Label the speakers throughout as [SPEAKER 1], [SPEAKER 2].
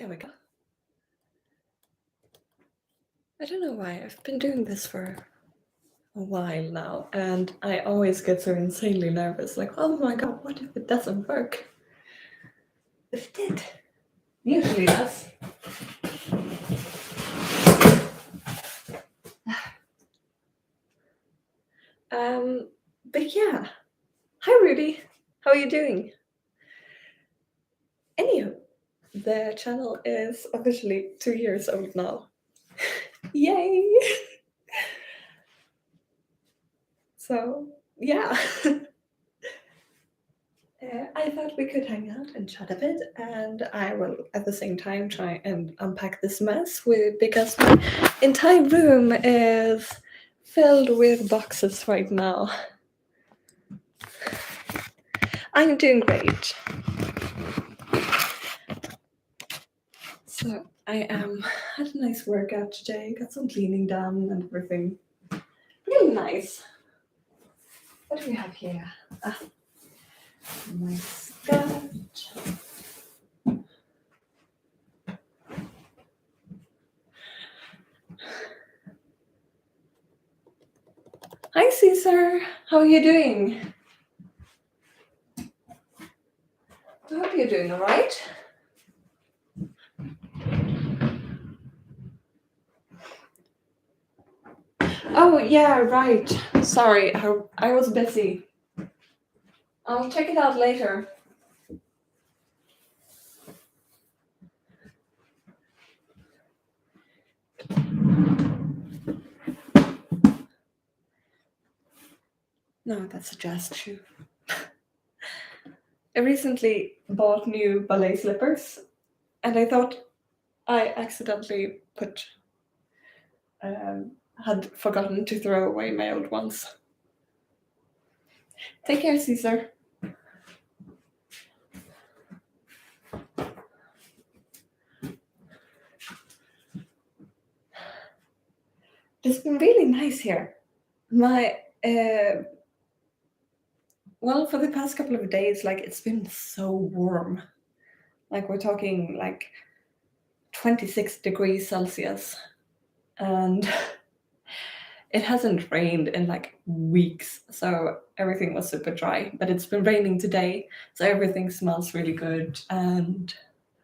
[SPEAKER 1] There we go. I don't know why. I've been doing this for a while now, and I always get so insanely nervous. Like, oh my god, what if it doesn't work? It did. Usually does. But yeah. Hi, Rudy. How are you doing? Anywho, the channel is officially 2 years old now. Yay! So, yeah. I thought we could hang out and chat a bit, and I will at the same time try and unpack this mess because my entire room is filled with boxes right now. I'm doing great. So I had a nice workout today, got some cleaning done and everything. Really nice. What do we have here? My skirt. Hi Caesar, how are you doing? I hope you're doing all right. Oh yeah, right. Sorry, I was busy. I'll check it out later. No, that's a jazz shoe. I recently bought new ballet slippers, and I thought I accidentally had forgotten to throw away my old ones. Take care, Caesar. It's been really nice here. Well, for the past couple of days, like it's been so warm. Like we're talking like 26 degrees Celsius, and it hasn't rained in like weeks, so everything was super dry. But it's been raining today, so everything smells really good, and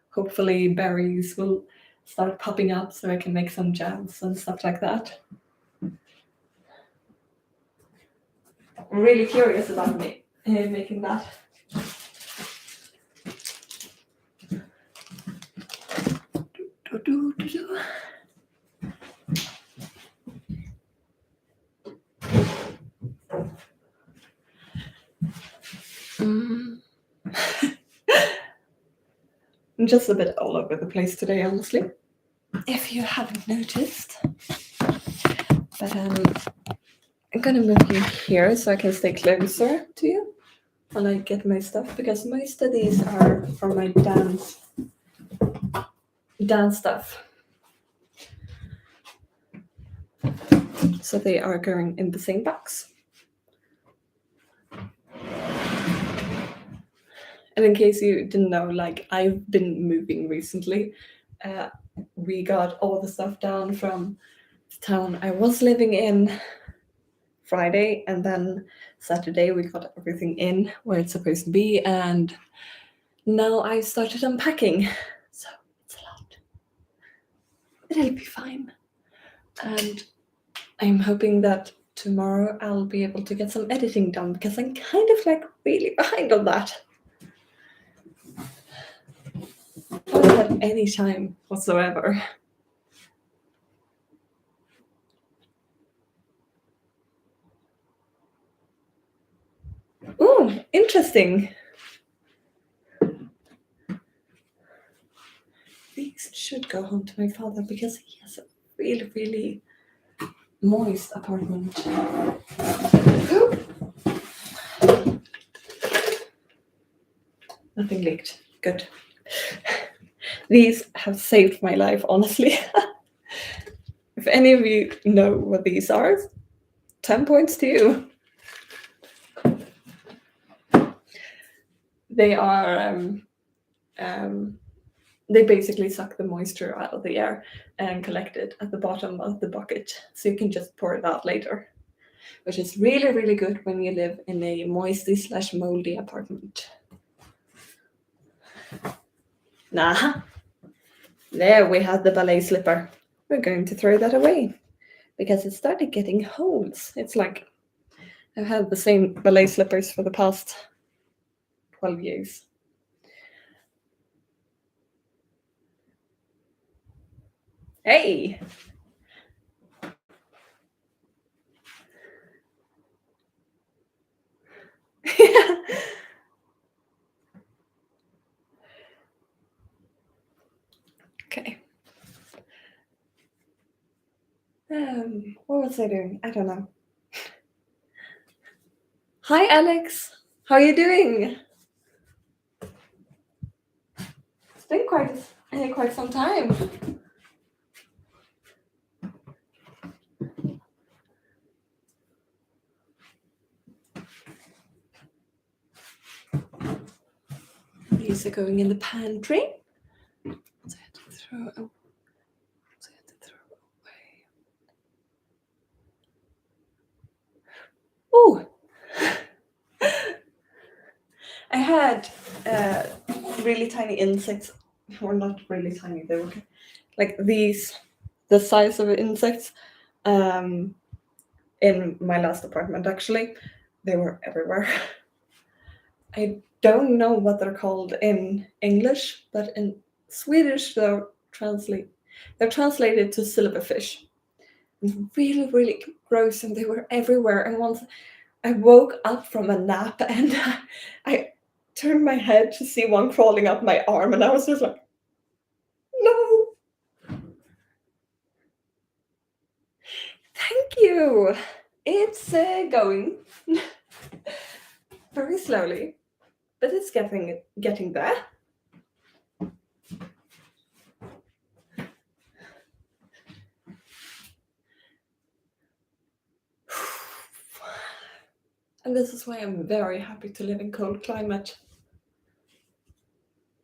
[SPEAKER 1] hopefully berries will start popping up so I can make some jams and stuff like that. I'm really curious about making that. I'm just a bit all over the place today, honestly, if you haven't noticed. But I'm gonna move you here so I can stay closer to you while I get my stuff, because most of these are from my dance stuff. So they are going in the same box. And in case you didn't know, like I've been moving recently. We got all the stuff down from the town I was living in Friday, and then Saturday we got everything in where it's supposed to be, and now I started unpacking. So it's a lot. But it'll be fine. And I'm hoping that tomorrow I'll be able to get some editing done, because I'm kind of like really behind on that. I don't have any time whatsoever. Ooh, interesting. These should go home to my father because he has a really, really moist apartment. Ooh. Nothing leaked. Good. These have saved my life, honestly. If any of you know what these are, 10 points to you. They are they basically suck the moisture out of the air and collect it at the bottom of the bucket, so you can just pour it out later, which is really, really good when you live in a moisty/moldy apartment. Nah, there we have the ballet slipper. We're going to throw that away because it started getting holes. It's like I've had the same ballet slippers for the past 12 years. Hey! Okay. What was I doing? I don't know. Hi, Alex. How are you doing? It's been quite some time. These are going in the pantry. So I had to throw away. Oh, I had really tiny insects, or not really tiny. They were like these, the size of insects, in my last apartment. Actually, they were everywhere. I don't know what they're called in English, but in Swedish they're translated to silverfish. Really, really gross, and they were everywhere. And once I woke up from a nap and I turned my head to see one crawling up my arm, and I was just like, no, thank you. It's going very slowly, but it's getting there. And this is why I'm very happy to live in cold climate.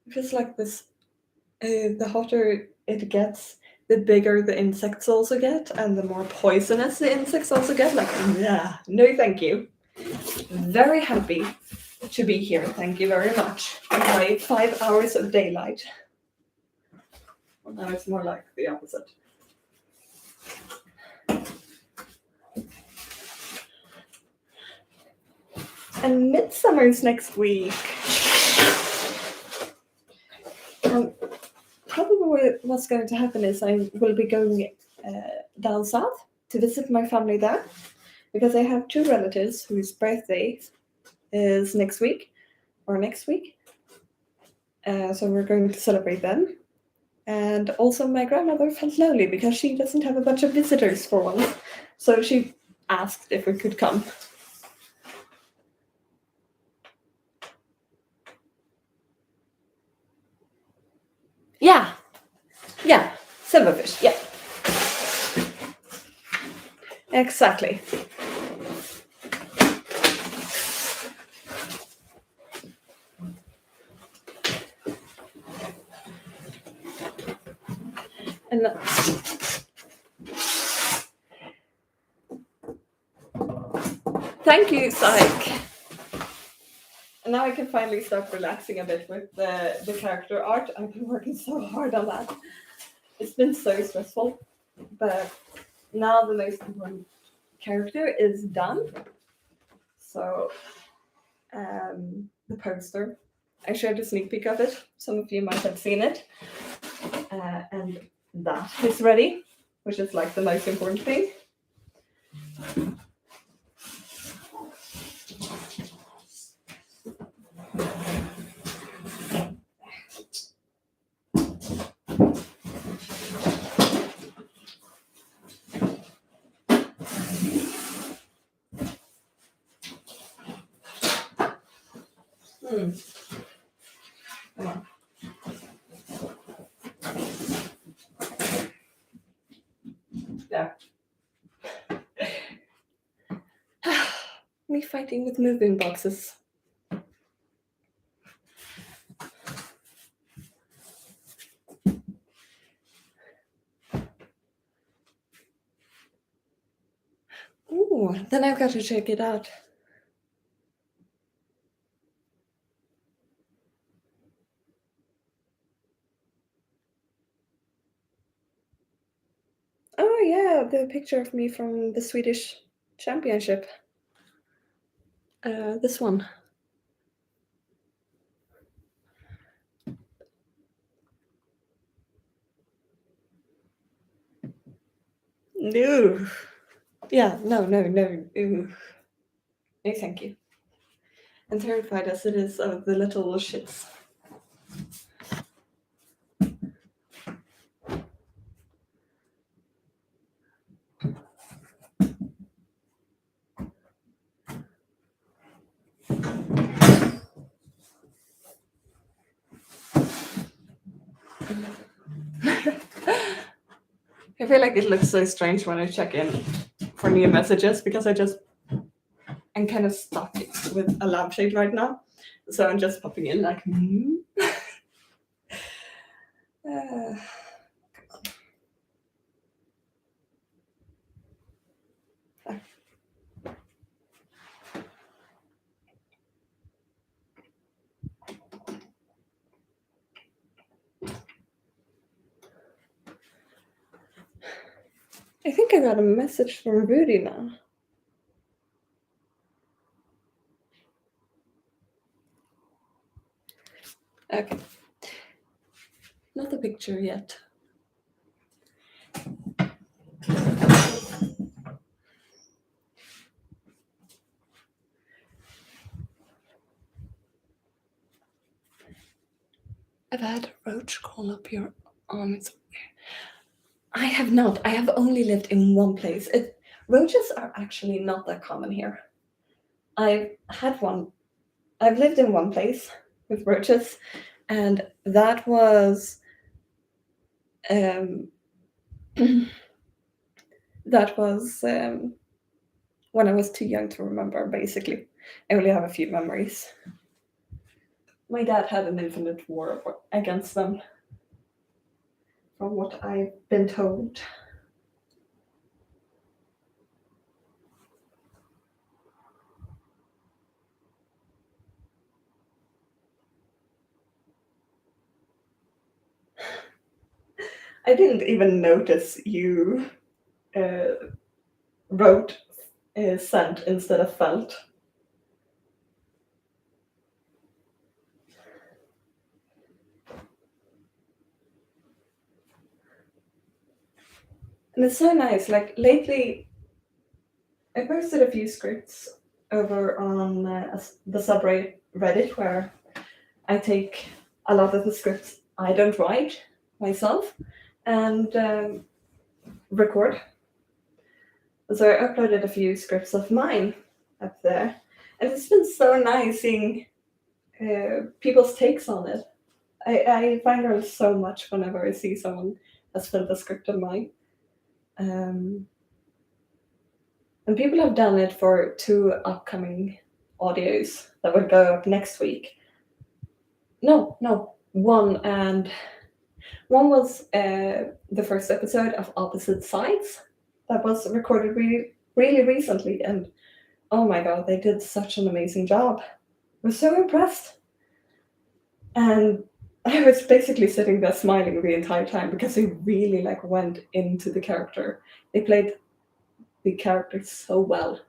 [SPEAKER 1] It feels like this, the hotter it gets, the bigger the insects also get, and the more poisonous the insects also get. Like, yeah, no thank you. Very happy to be here. Thank you very much. My 5 hours of daylight. Well, now it's more like the opposite. And midsummer's next week. Probably what's going to happen is I will be going down south to visit my family there, because I have two relatives whose birthday is next week. So we're going to celebrate them. And also my grandmother felt lonely because she doesn't have a bunch of visitors for once. So she asked if we could come. Yeah, silverfish, yeah. Exactly. And thank you, Syke. And now I can finally start relaxing a bit with the character art. I've been working so hard on that. It's been so stressful. But now the most important character is done. So the poster, I showed a sneak peek of it. Some of you might have seen it. And that is ready, which is like the most important thing. Come on. There. Me fighting with moving boxes. Oh, then I've got to check it out. Oh yeah, the picture of me from the Swedish championship. This one. No. Yeah, no, no, no. Ooh. No, thank you. And terrified as it is of the little shits. I feel like it looks so strange when I check in for new messages because I'm kind of stuck with a lampshade right now. So I'm just popping in like, Uh, I think I got a message from Rudy now. Okay. Not a picture yet. I've had a roach crawl up your arm. I have not. I have only lived in one place. Roaches are actually not that common here. I've had one. I've lived in one place with roaches, and that was um, that was when I was too young to remember. Basically, I only have a few memories. My dad had an infinite war against them, from what I've been told. I didn't even notice you uh, wrote sent instead of felt. And it's so nice. Like lately, I posted a few scripts over on the subreddit where I take a lot of the scripts I don't write myself and record. So I uploaded a few scripts of mine up there, and it's been so nice seeing people's takes on it. I find out so much whenever I see someone has filled a script of mine. Um, and people have done it for two upcoming audios that will go up next week. No, one, and one was the first episode of Opposite Sides that was recorded really recently, and oh my god, they did such an amazing job. I was so impressed. And I was basically sitting there smiling the entire time because they really like went into the character. They played the character so well.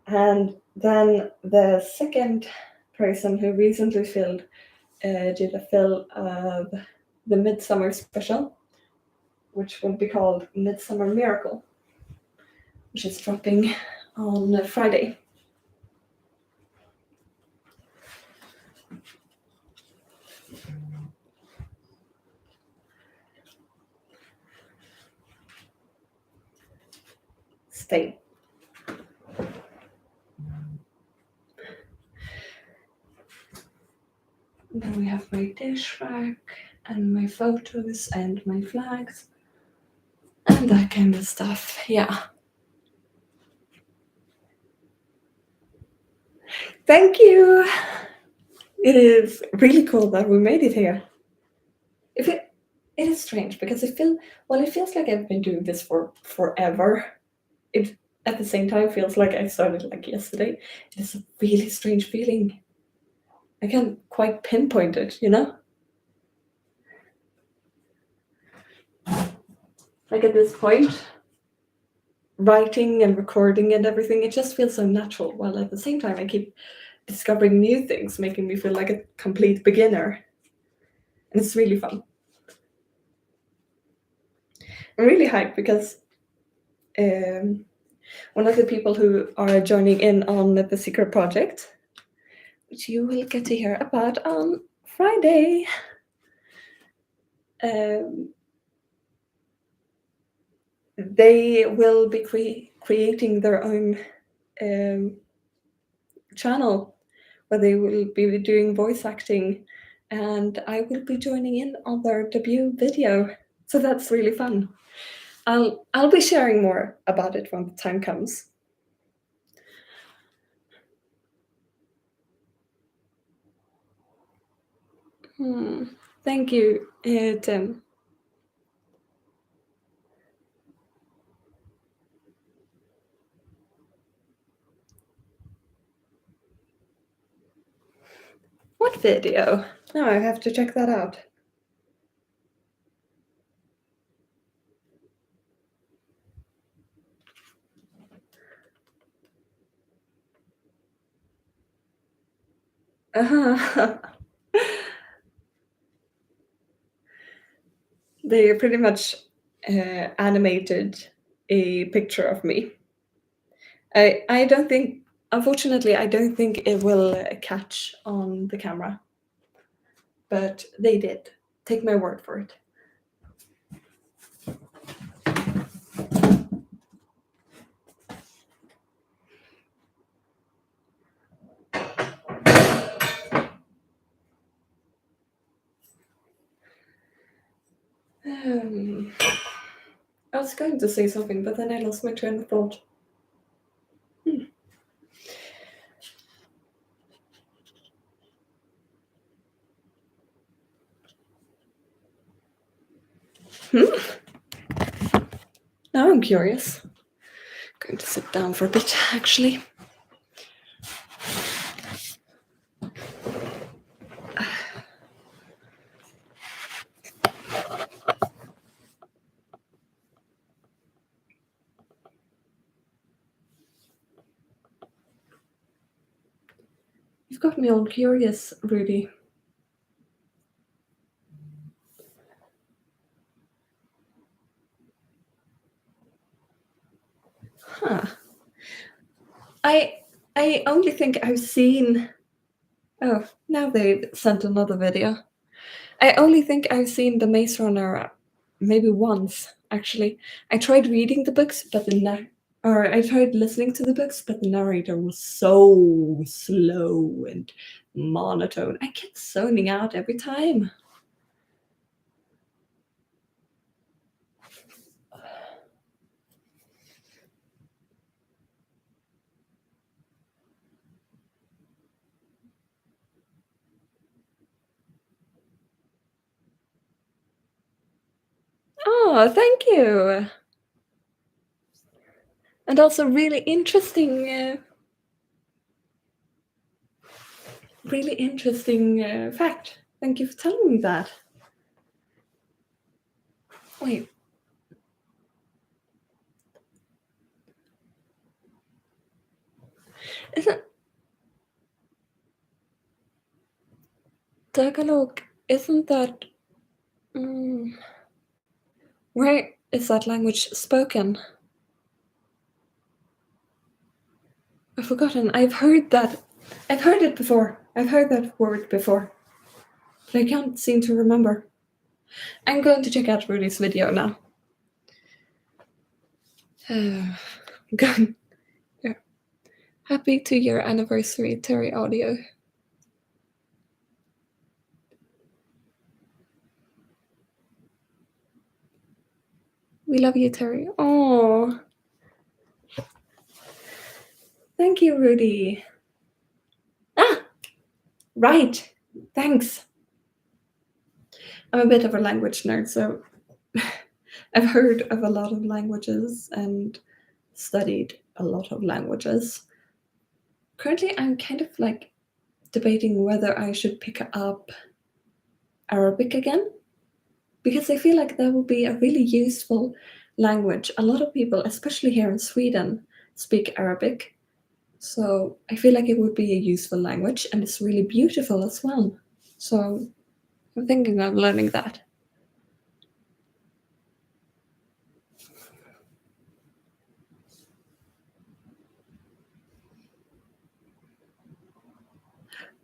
[SPEAKER 1] And then the second person who recently did a fill of the Midsummer special, which would be called Midsummer Miracle, which is dropping on Friday. Stay. Then we have my dish rack and my photos and my flags and that kind of stuff. Yeah. Thank you. It is really cool that we made it here. If it is strange because it feels like I've been doing this for forever. It at the same time feels like I started like yesterday. It is a really strange feeling. I can't quite pinpoint it, you know? Like at this point, writing and recording and everything, it just feels so natural. While at the same time, I keep discovering new things, making me feel like a complete beginner. And it's really fun. I'm really hyped because one of the people who are joining in on the secret project, which you will get to hear about on Friday, um, they will be creating their own um, channel where they will be doing voice acting, and I will be joining in on their debut video. So that's really fun. I'll be sharing more about it when the time comes. Thank you, Tim. What video? Now I have to check that out. Uh-huh. They pretty much animated a picture of me. I don't think, unfortunately, I don't think it will catch on the camera, but they did. Take my word for it. I was going to say something, but then I lost my train of thought. Now I'm curious. Going to sit down for a bit, actually. You've got me all curious, Rudy. Huh. I only think I've seen. Oh, now they sent another video. I only think I've seen the Maze Runner maybe once, actually. I tried reading the books, but or I tried listening to the books, but the narrator was so slow and monotone. I kept zoning out every time. Oh, thank you. And also really interesting fact. Thank you for telling me that. Wait. Isn't Tagalog, isn't that where is that language spoken? I've forgotten. I've heard that. I've heard it before. I've heard that word before. But I can't seem to remember. I'm going to check out Rudy's video now. Going. Yeah. Happy 2-year anniversary, Terry Audio. We love you, Terry. Oh. Thank you, Rudy. Ah! Right. Thanks. I'm a bit of a language nerd, so I've heard of a lot of languages and studied a lot of languages. Currently, I'm kind of like debating whether I should pick up Arabic again because I feel like that would be a really useful language. A lot of people, especially here in Sweden, speak Arabic. So I feel like it would be a useful language and it's really beautiful as well. So I'm thinking of learning that.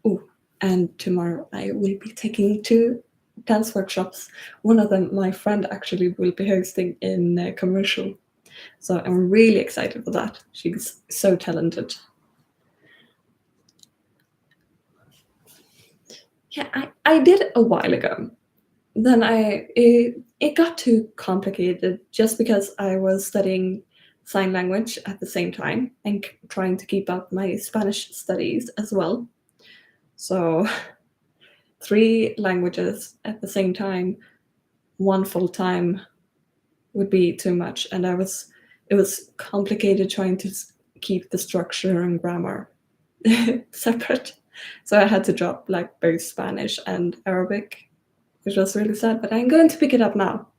[SPEAKER 1] Oh, and tomorrow I will be taking two dance workshops. One of them, my friend actually will be hosting in a commercial. So I'm really excited for that. She's so talented. Yeah, I did a while ago. Then it got too complicated just because I was studying sign language at the same time and trying to keep up my Spanish studies as well. So three languages at the same time, one full time would be too much, and it was complicated trying to keep the structure and grammar separate. So I had to drop like both Spanish and Arabic, which was really sad. But I'm going to pick it up now.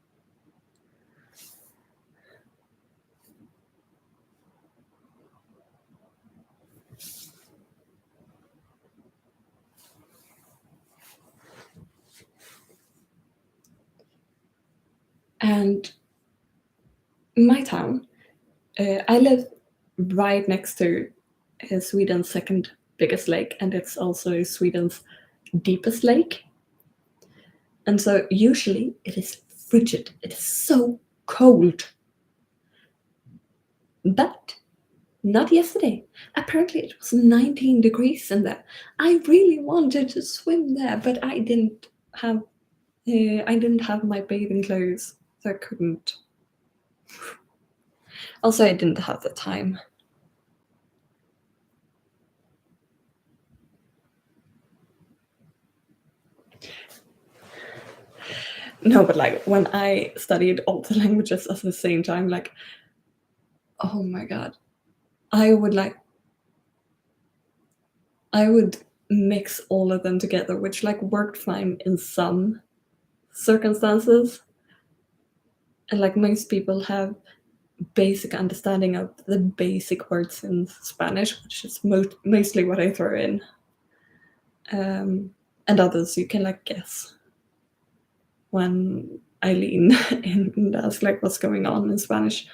[SPEAKER 1] And my town, I live right next to Sweden's second biggest lake, and it's also Sweden's deepest lake. And so usually it is frigid. It is so cold. But not yesterday. Apparently it was 19 degrees in there. I really wanted to swim there, but I didn't have my bathing clothes, so I couldn't. Also, I didn't have the time. No, but like when I studied all the languages at the same time, like, oh my god, I would like, I would mix all of them together, which like worked fine in some circumstances. And like most people have basic understanding of the basic words in Spanish, which is mostly what I throw in. And others you can like guess when I lean in and ask like what's going on in Spanish,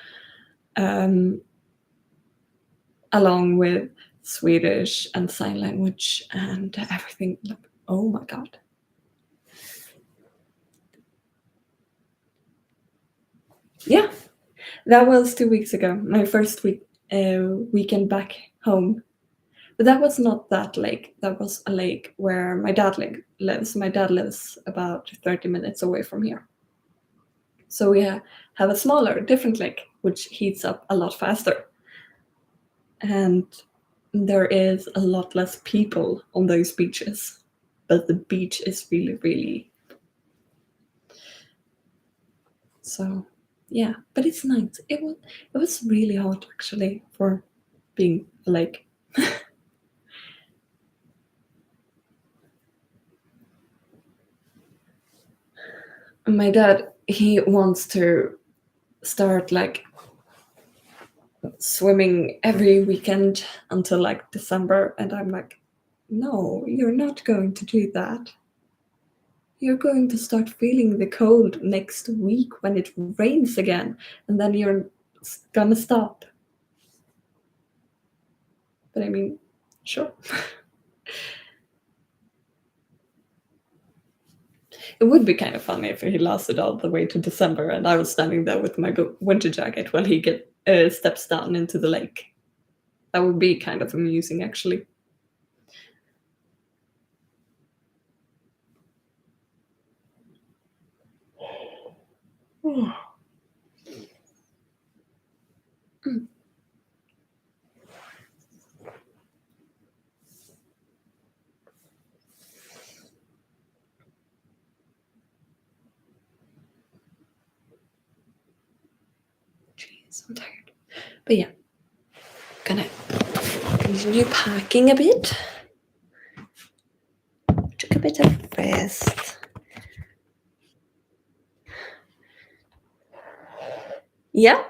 [SPEAKER 1] um, along with Swedish and sign language and everything. Like, oh my god. Yeah, that was 2 weeks ago. My first weekend back home. But that was not that lake. That was a lake where my dad lives. My dad lives about 30 minutes away from here. So we have a smaller, different lake, which heats up a lot faster. And there is a lot less people on those beaches. But the beach is really, really. So, yeah. But it's nice. It was really hot, actually, for being a lake. My dad, he wants to start like swimming every weekend until like December, and I'm like, no, you're not going to do that. You're going to start feeling the cold next week when it rains again, and then you're gonna stop. But I mean, sure. It would be kind of funny if he lasted all the way to December and I was standing there with my winter jacket while he steps down into the lake. That would be kind of amusing, actually. Jeez, I'm tired. But yeah, gonna continue packing a bit. Took a bit of rest. Yeah,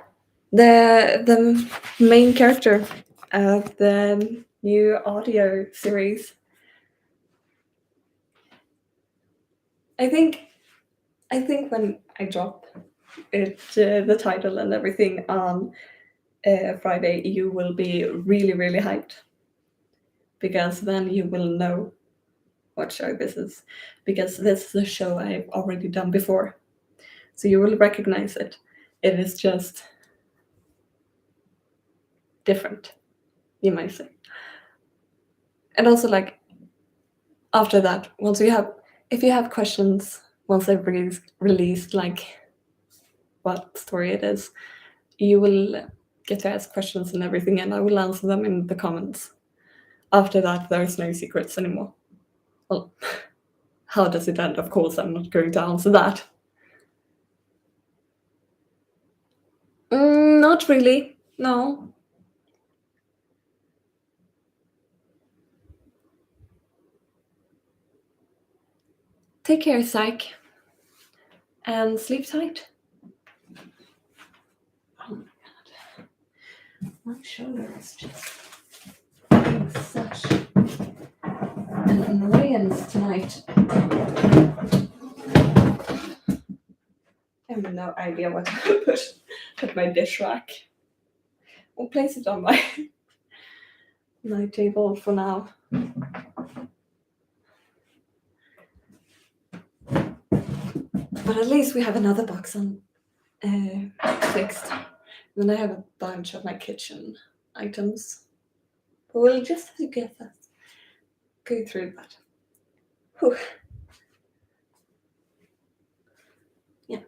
[SPEAKER 1] the main character of the new audio series. I think when I drop it, the title and everything on Friday, you will be really, really hyped because then you will know what show this is. Because this is a show I've already done before, so you will recognize it. It is just different, you might say. And also, like after that, if you have questions once they've released, like what story it is, you will get to ask questions and everything, and I will answer them in the comments. After that, there's no secrets anymore. Well, how does it end? Of course, I'm not going to answer that. Not really. No. Take care, Psych, and sleep tight. Oh my god. My shoulder is just being such an annoyance tonight. I have no idea what to put my dish rack. I'll place it on my table for now. But at least we have another box on fixed. Then I have a bunch of my kitchen items. But we'll just have to go through that. Whew. Yeah.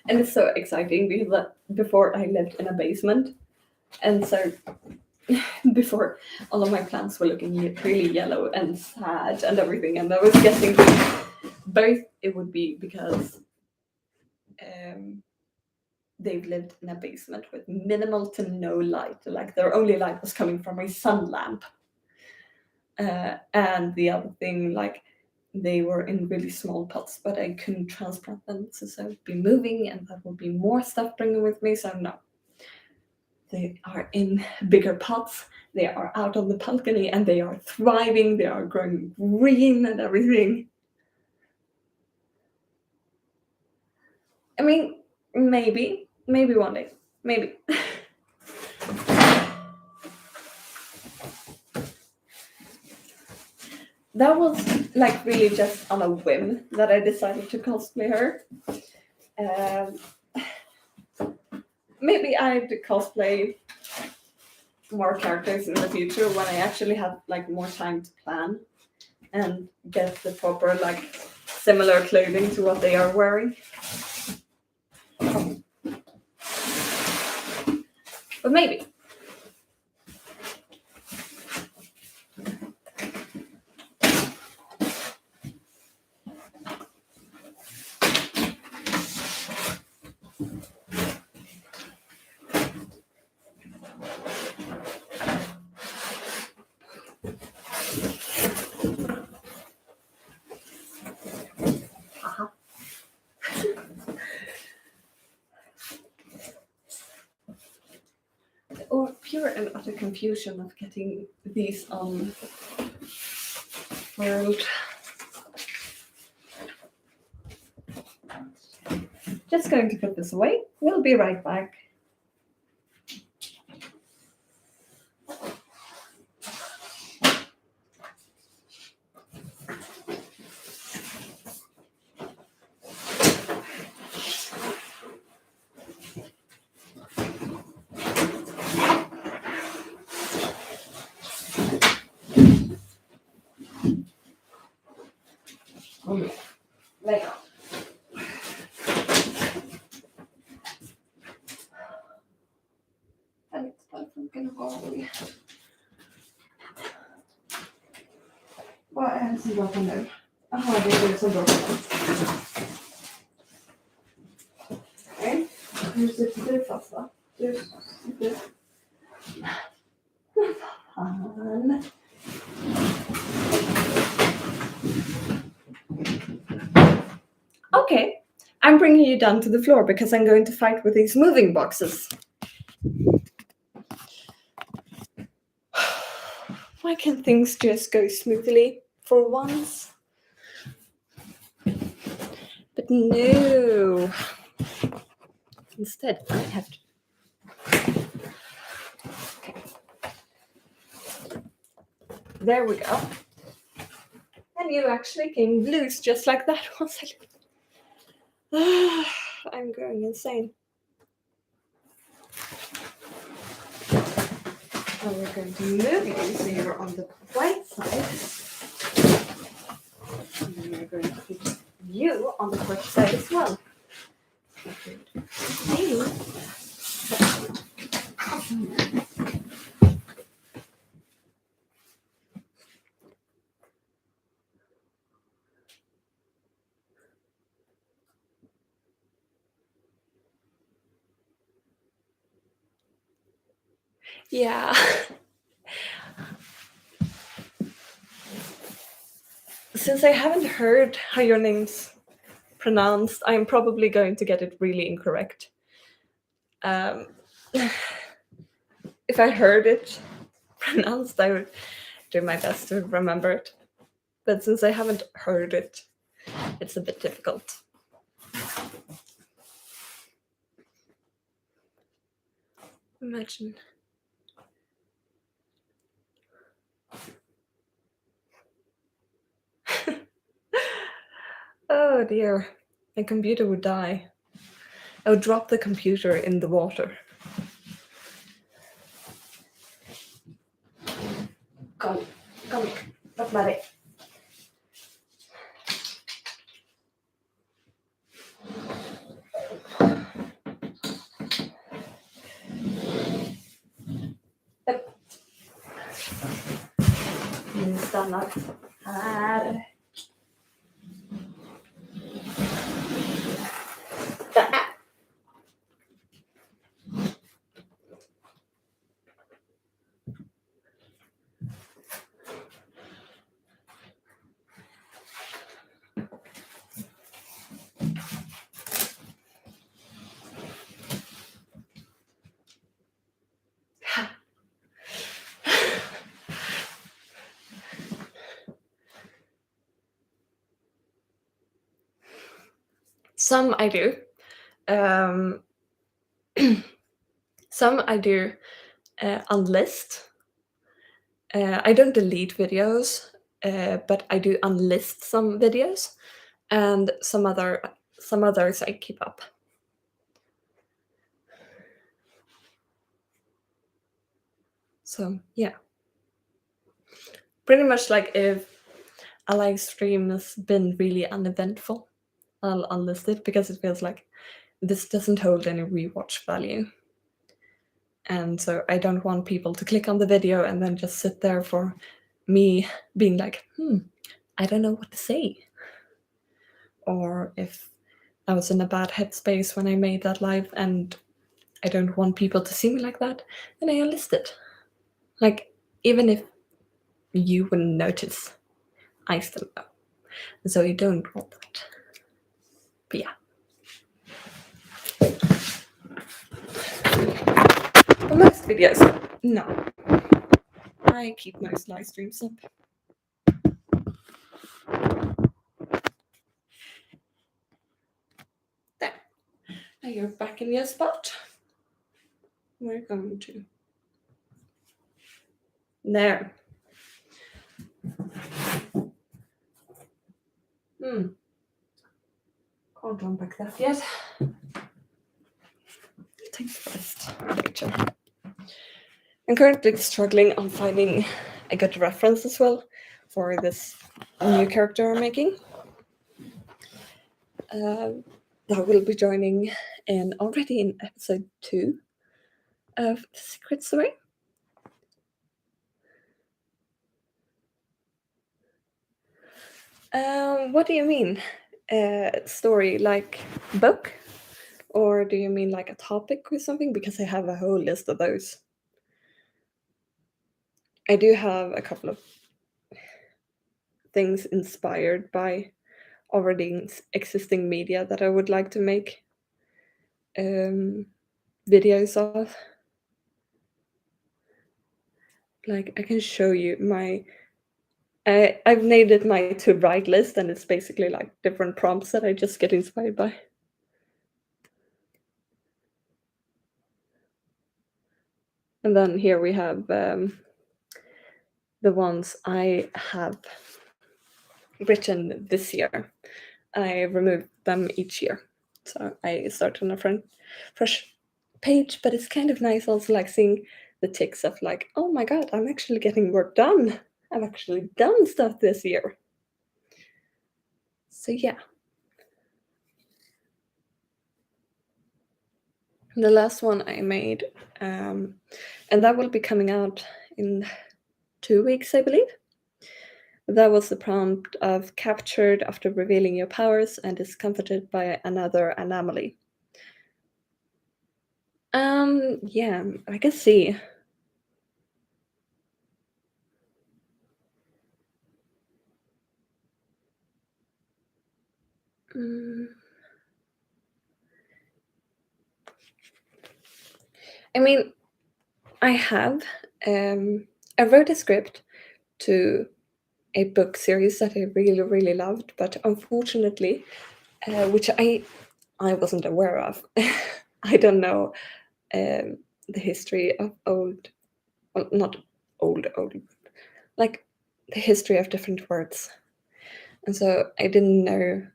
[SPEAKER 1] And it's so exciting because before I lived in a basement, and so before all of my plants were looking really yellow and sad and everything, and I was guessing both it would be because they've lived in a basement with minimal to no light, like their only light was coming from a sun lamp, and the other thing, like they were in really small pots, but I couldn't transplant them, so I would be moving and that would be more stuff bringing with me. So no, they are in bigger pots, they are out on the balcony, and they are thriving, they are growing green and everything. I mean, maybe one day, maybe. That was like really just on a whim that I decided to cosplay her. Maybe I'd cosplay more characters in the future when I actually have like more time to plan and get the proper like similar clothing to what they are wearing. But maybe. Or pure and utter confusion of getting these on world. Just going to put this away. We'll be right back. Lay off. Vilken gång. Vad är det som bråkar nu? Jaha, det är det som bråkar nu. Nej, nu sitter du fast va? Du sitter... Fan. Okay, I'm bringing you down to the floor because I'm going to fight with these moving boxes. Why can't things just go smoothly for once? But no. Instead, I have to. Okay. There we go. And you actually came loose just like that. 1 second. I'm going insane. Now we're going to move you so you're on the right side. And then we're going to put you on the left side as well. Yeah. Since I haven't heard how your name's pronounced, I'm probably going to get it really incorrect. If I heard it pronounced, I would do my best to remember it. But since I haven't heard it, it's a bit difficult. Imagine. Oh dear, my computer would die. I would drop the computer in the water. Kom, vad med dig? Vi stannar här. Some I do. Some I do unlist. I don't delete videos, but I do unlist some videos, and some others I keep up. So yeah, pretty much like if a live stream has been really uneventful, I'll unlist it because it feels like this doesn't hold any rewatch value. And so I don't want people to click on the video and then just sit there for me being like, I don't know what to say. Or if I was in a bad headspace when I made that live and I don't want people to see me like that, then I unlist it. Like, even if you wouldn't notice, I still know. And so you don't want that. But yeah. For most videos, no. I keep most live streams up. There. Now you're back in your spot. We're going to. There. Can't unpack that yet. Thanks first, Rachel. I'm currently struggling on finding a good reference as well for this new character I'm making. That will be joining already in episode 2 of The Secret Story. What do you mean? Story like book? Or do you mean like a topic or something? Because I have a whole list of those. I do have a couple of things inspired by already existing media that I would like to make um, videos of. Like I can show you my. I've made it my to write list, and it's basically like different prompts that I just get inspired by. And then here we have the ones I have written this year. I remove them each year. So I start on a fresh page, but it's kind of nice also like seeing the ticks of like, oh my god, I'm actually getting work done. I've actually done stuff this year. So yeah. The last one I made, and that will be coming out in 2 weeks, I believe. That was the prompt of captured after revealing your powers and discomforted by another anomaly. Yeah, I can see. Mm, I mean, I have. I wrote a script to a book series that I really, really loved, but unfortunately, which I wasn't aware of. I don't know the history of old, well, not old, like the history of different words, and so I didn't know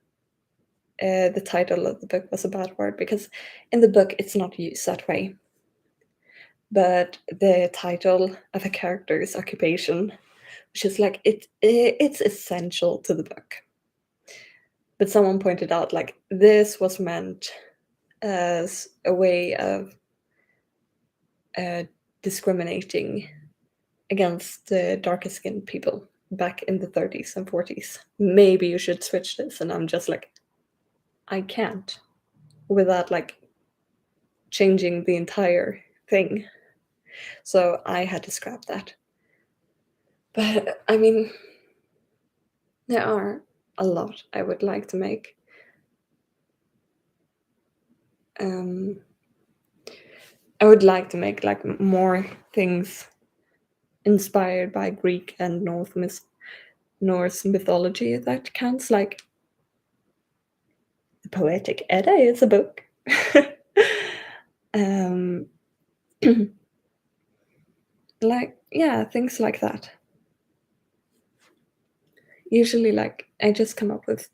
[SPEAKER 1] the title of the book was a bad word because in the book it's not used that way. But the title of a character's occupation, which is like it's essential to the book. But someone pointed out like this was meant as a way of uh, discriminating against the darker skinned people back in the 30s and 40s. Maybe you should switch this. And I'm just like, I can't without like changing the entire thing. So I had to scrap that. But I mean, there are a lot I would like to make. Um, I would like to make like more things inspired by Greek and Norse mythology. That counts. Like the Poetic Edda is a book. um, like yeah, things like that. Usually, like I just come up with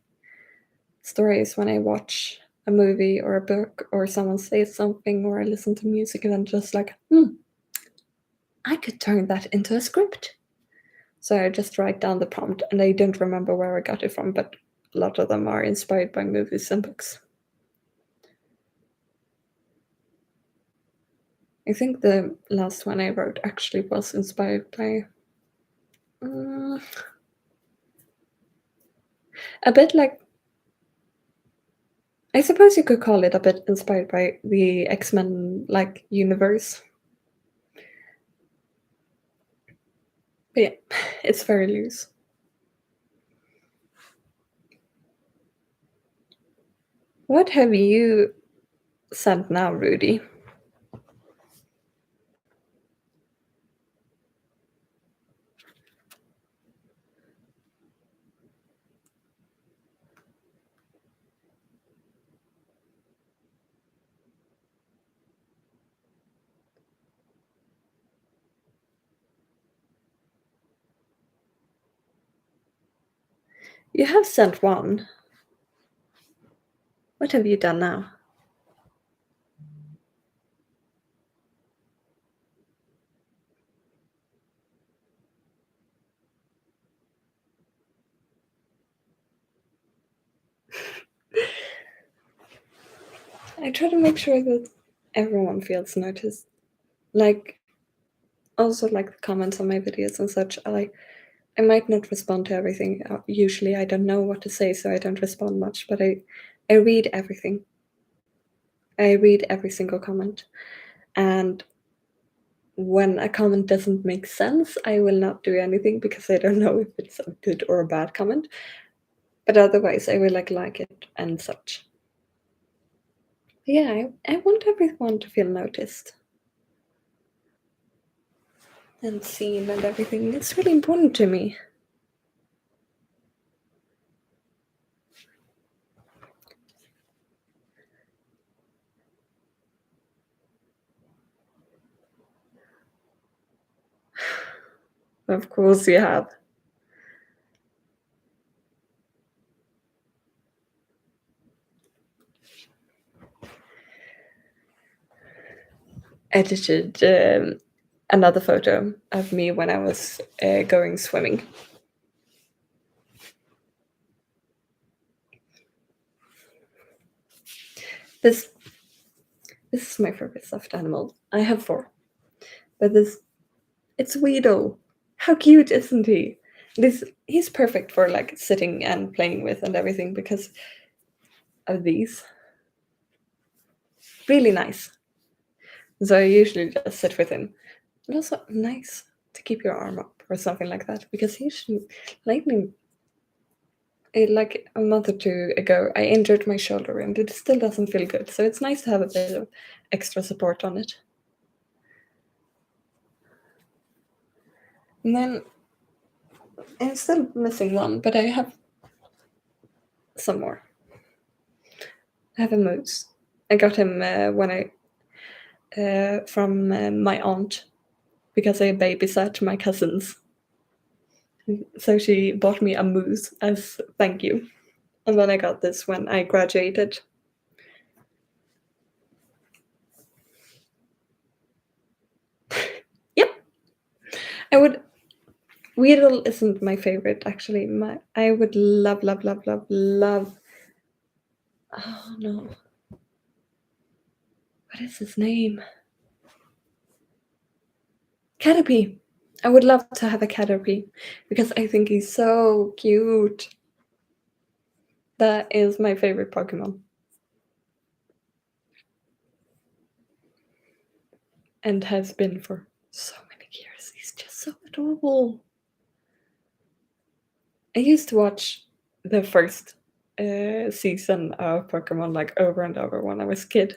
[SPEAKER 1] stories when I watch a movie or a book or someone says something or I listen to music and I'm just like, I could turn that into a script. So I just write down the prompt and I don't remember where I got it from, but a lot of them are inspired by movies and books. I think the last one I wrote actually was inspired by uh, a bit like, I suppose you could call it a bit inspired by the X-Men like universe. But yeah, it's very loose. What have you sent now, Rudy? You have sent one. What have you done now? I try to make sure that everyone feels noticed. Like, also like the comments on my videos and such. I like I might not respond to everything. Usually, I don't know what to say, so I don't respond much. But I read everything. I read every single comment, and when a comment doesn't make sense, I will not do anything because I don't know if it's a good or a bad comment. But otherwise, I will like it and such. Yeah, I want everyone to feel noticed and seen and everything. It's really important to me. Of course, you have. Edited another photo of me when I was going swimming. This this is my favorite stuffed animal. I have four, but it's Weedle. How cute isn't he? He's perfect for like sitting and playing with and everything because of these. Really nice. So I usually just sit with him. And also nice to keep your arm up or something like that because usually lately like a month or two ago, I injured my shoulder and it still doesn't feel good. So it's nice to have a bit of extra support on it. And then I'm still missing one, but I have some more. I have a moose. I got him when I from my aunt because I babysat my cousins. So she bought me a moose as thank you. And then I got this when I graduated. Yep. I would Weedle isn't my favorite actually. I would love. Oh no. What is his name? Caterpie. I would love to have a Caterpie because I think he's so cute. That is my favorite Pokemon. And has been for so many years. He's just so adorable. I used to watch the first season of Pokemon like over and over when I was a kid.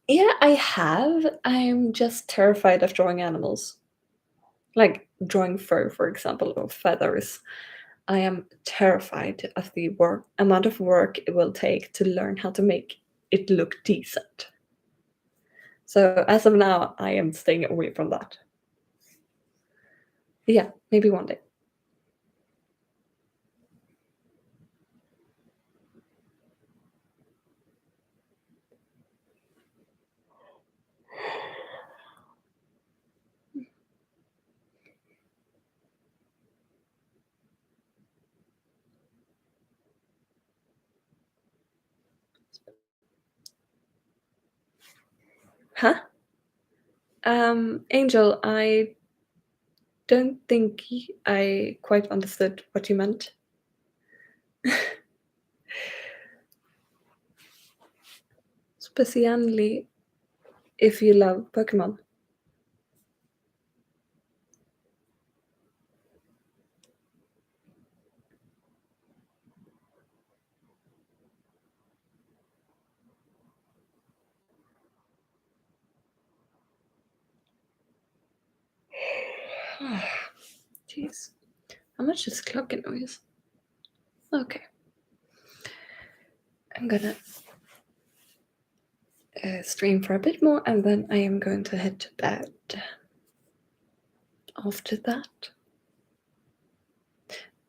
[SPEAKER 1] Yeah, I have. I'm just terrified of drawing animals. Like drawing fur, for example, or feathers. I am terrified of the amount of work it will take to learn how to make it look decent. So as of now, I am staying away from that. Yeah, maybe one day. Huh? Angel, I don't think I quite understood what you meant. Specially if you love Pokemon. Jeez. How much is clock noise? Okay. I'm gonna stream for a bit more and then I am going to head to bed after that.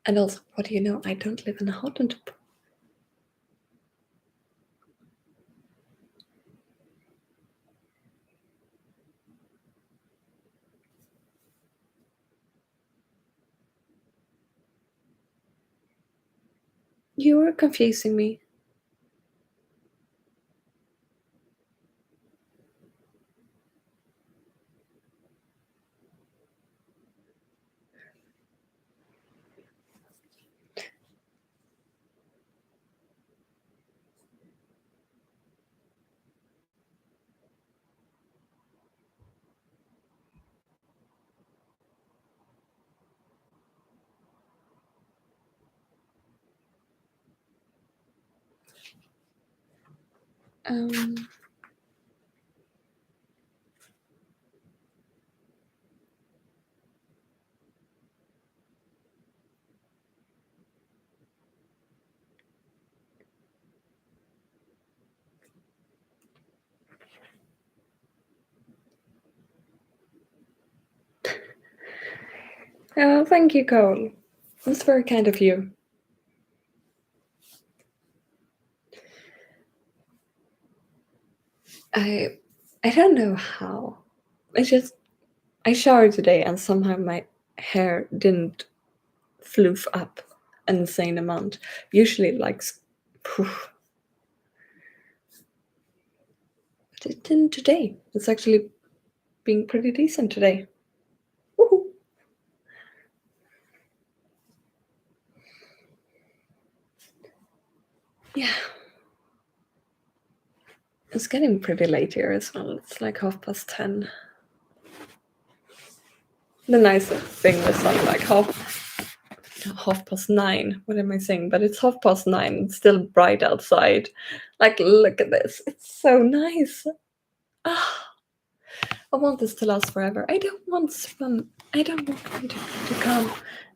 [SPEAKER 1] And also, what do you know? I don't live in a haunted. You are confusing me. Um, oh, thank you, Cole. That's very kind of you. I I don't know how. It's just I showered today and somehow my hair didn't floof up an insane amount. Usually like poof, but it didn't today. It's actually being pretty decent today. Woohoo. Yeah. It's getting pretty late here as well. It's like 10:30. The nice thing is that like half past nine. What am I saying? But it's 9:30. It's still bright outside. Like, look at this. It's so nice. Ah, I want this to last forever. I don't want sun. I don't want winter to come.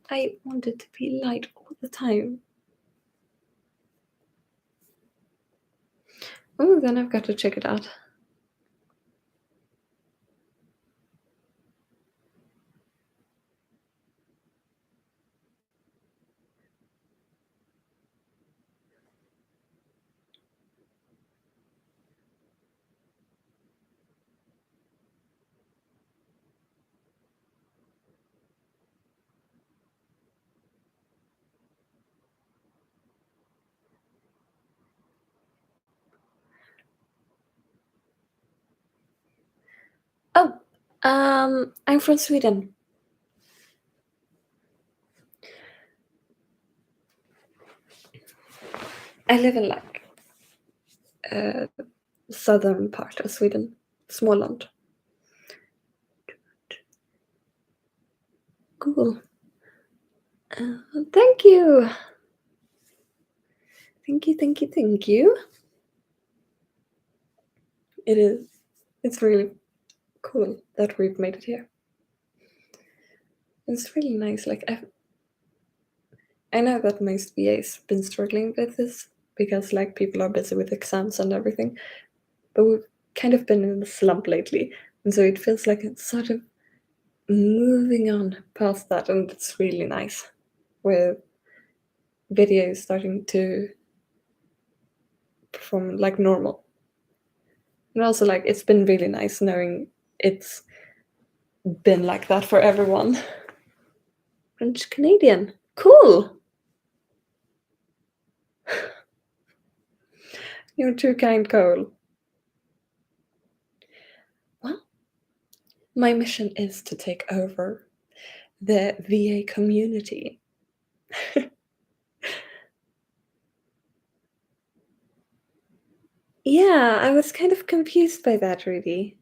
[SPEAKER 1] I want it to be light all the time. Oh, then I've got to check it out. Oh, I'm from Sweden. I live in like uh, southern part of Sweden, Småland. Cool. Thank you. Thank you, thank you, thank you. It is. It's really cool that we've made it here. It's really nice. Like I know that most VA's been struggling with this because like people are busy with exams and everything, but we've kind of been in a slump lately, and so it feels like it's sort of moving on past that, and it's really nice with videos starting to perform like normal. And also like it's been really nice knowing it's been like that for everyone. French Canadian. Cool. You're too kind, Cole. Well, my mission is to take over the VA community. Yeah, I was kind of confused by that, really.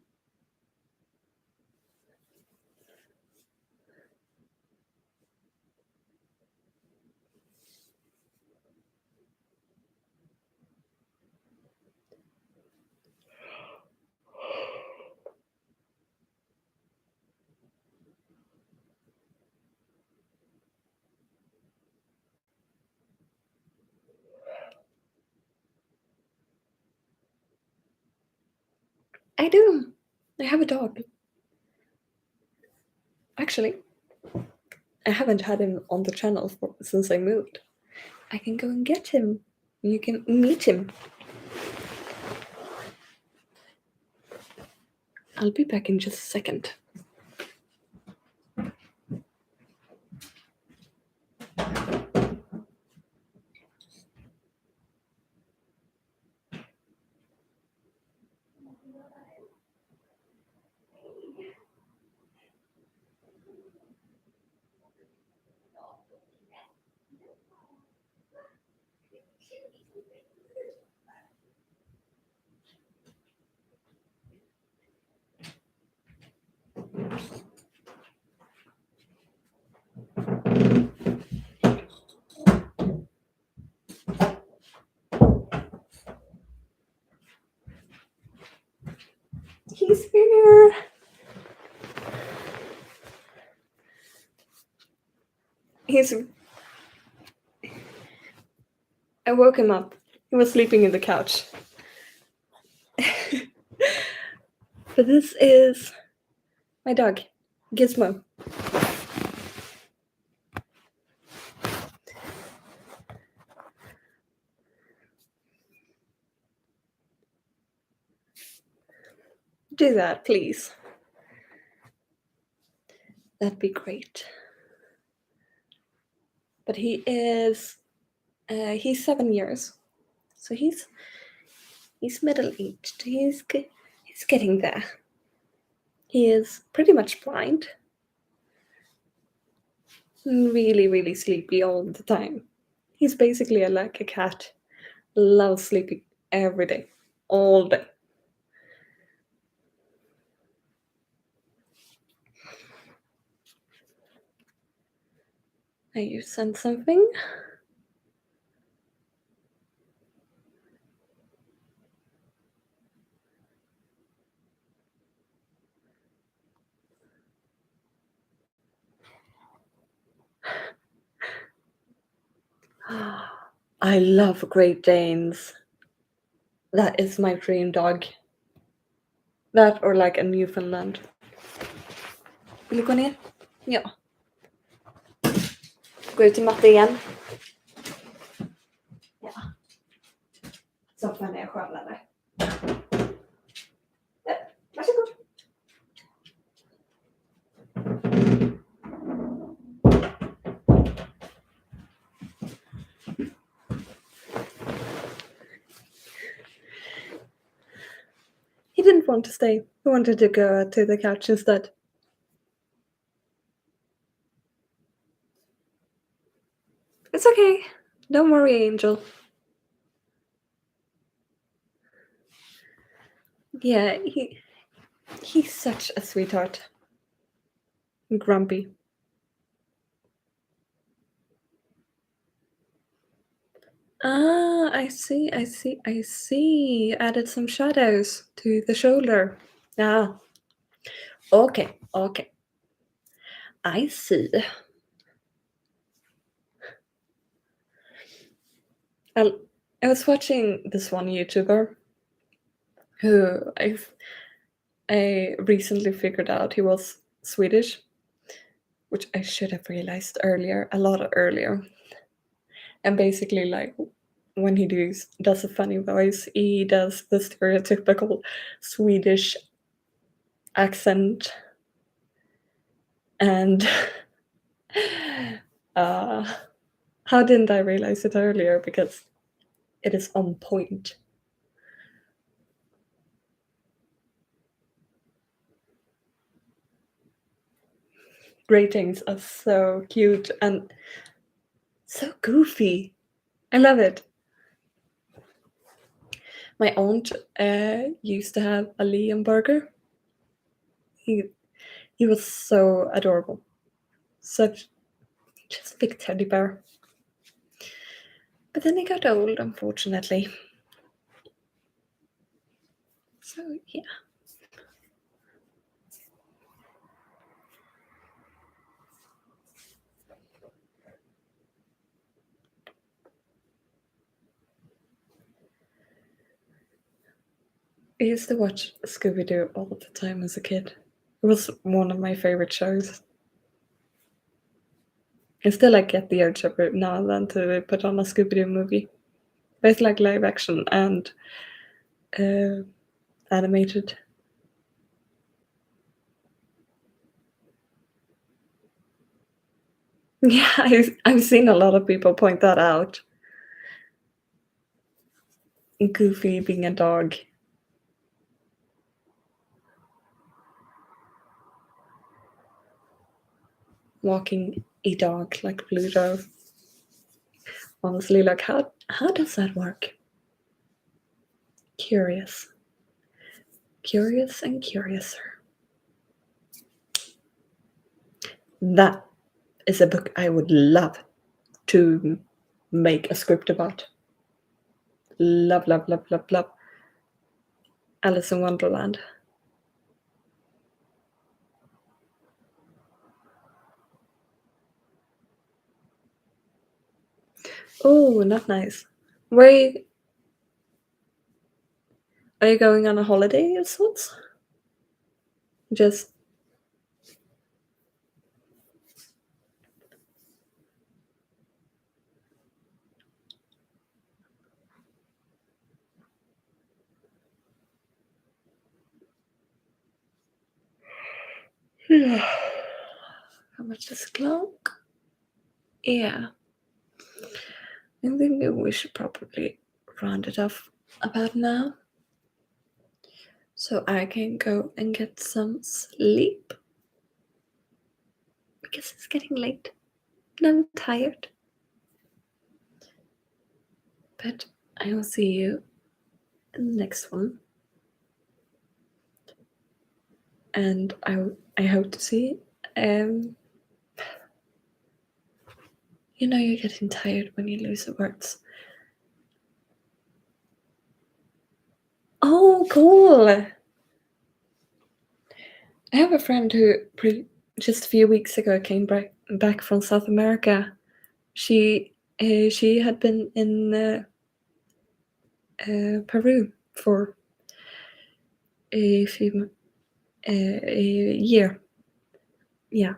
[SPEAKER 1] I do. I have a dog. Actually, I haven't had him on the channel since I moved. I can go and get him. You can meet him. I'll be back in just a second. He's here. I woke him up. He was sleeping in the couch. But this is my dog, Gizmo. Do that, please. That'd be great. But he's 7 years, so he's middle-aged. He's getting there. He is pretty much blind. Really, really sleepy all the time. He's basically like a cat. Loves sleeping every day, all day. You sent something? I love Great Danes. That is my dream dog. That or like a Newfoundland. Vill du gå ner? Ja. Gå ut i matte igen. Ja. Soffan är skönare. Ja, varsågod. He didn't want to stay. He wanted to go to the couch instead. It's okay. Don't worry, Angel. Yeah, he's such a sweetheart. Grumpy. Ah, I see. Added some shadows to the shoulder. Ah. Okay. I see. I was watching this one YouTuber who I recently figured out he was Swedish, which I should have realized a lot earlier. And basically, like when he does a funny voice, he does the stereotypical Swedish accent, and how didn't I realize it earlier? Because it is on point. Great Danes are so cute and so goofy. I love it. My aunt used to have a Liam burger. He was so adorable. Such just big teddy bear. But then he got old, unfortunately. So yeah. I used to watch Scooby-Doo all the time as a kid. It was one of my favorite shows. I still like get the urge every now and then to put on a Scooby-Doo movie. Both like live action and animated. Yeah, I've seen a lot of people point that out. Goofy being a dog. Walking a dog like Pluto. Honestly, like how does that work? Curious. Curious and curiouser. That is a book I would love to make a script about. Love. Alice in Wonderland. Oh, not nice. Where are you going on a holiday of sorts? Just how much is the clock? Yeah, I think we should probably round it off about now, so I can go and get some sleep because it's getting late and I'm tired. But I will see you in the next one, and I hope to see. You know, you're getting tired when you lose the words. Oh, cool! I have a friend who just a few weeks ago came back from South America. She had been in Peru for a year. Yeah,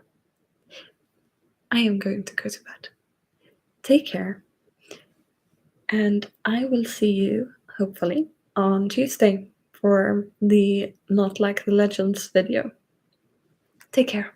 [SPEAKER 1] I am going to go to bed. Take care, and I will see you hopefully on Tuesday for the Not Like the Legends video. Take care.